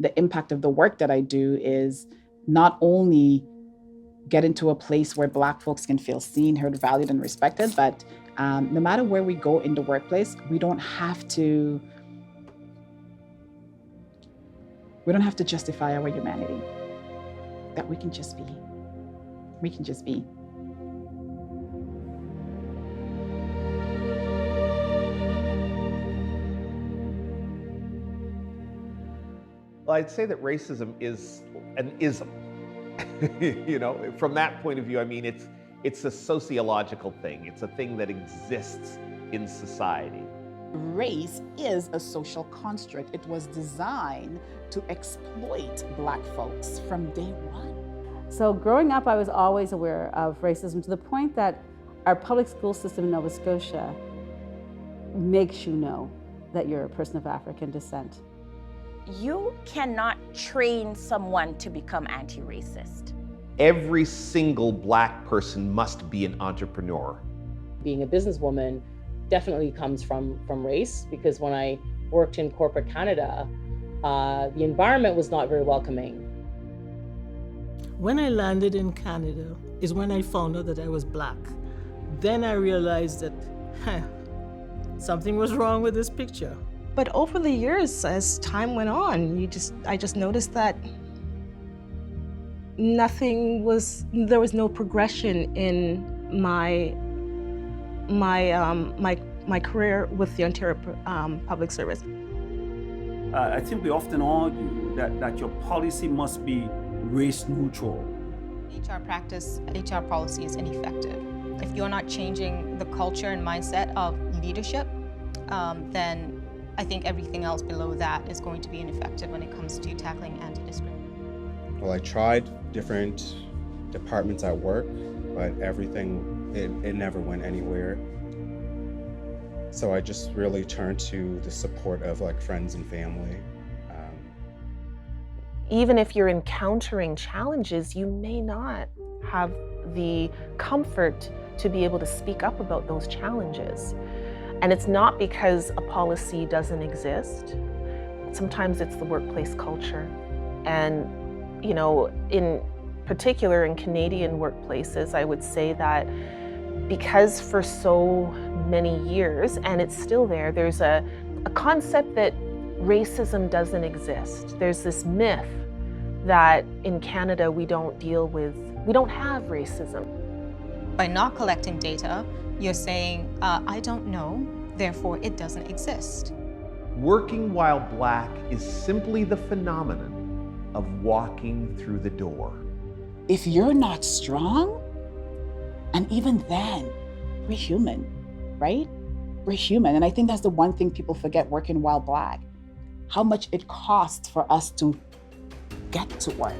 the impact of the work that I do is not only get into a place where Black folks can feel seen, heard, valued, and respected, but no matter where we go in the workplace, we don't have to justify our humanity. That we can just be. We can just be. Well, I'd say that racism is an ism. You know, from that point of view, I mean, it's a sociological thing. It's a thing that exists in society. Race is a social construct. It was designed to exploit Black folks from day one. So growing up, I was always aware of racism to the point that our public school system in Nova Scotia makes you know that you're a person of African descent. You cannot train someone to become anti-racist. Every single Black person must be an entrepreneur. Being a businesswoman definitely comes from race, because when I worked in corporate Canada, the environment was not very welcoming. When I landed in Canada is when I found out that I was Black. Then I realized that something was wrong with this picture. But over the years, as time went on, I just noticed that there was no progression in my career with the Ontario Public Service. I think we often argue that your policy must be race neutral. HR practice, HR policy is ineffective. If you're not changing the culture and mindset of leadership, then I think everything else below that is going to be ineffective when it comes to tackling anti-discrimination. Well, I tried different departments at work, but it never went anywhere. So I just really turned to the support of like friends and family. Even if you're encountering challenges, you may not have the comfort to be able to speak up about those challenges. And it's not because a policy doesn't exist. Sometimes it's the workplace culture. And, you know, in particular in Canadian workplaces, I would say that because for so many years, and it's still there, there's a concept that racism doesn't exist. There's this myth that in Canada we don't have racism. By not collecting data, you're saying, I don't know, therefore it doesn't exist. Working while Black is simply the phenomenon of walking through the door. If you're not strong, and even then, we're human, right? We're human. And I think that's the one thing people forget working while Black, how much it costs for us to get to work.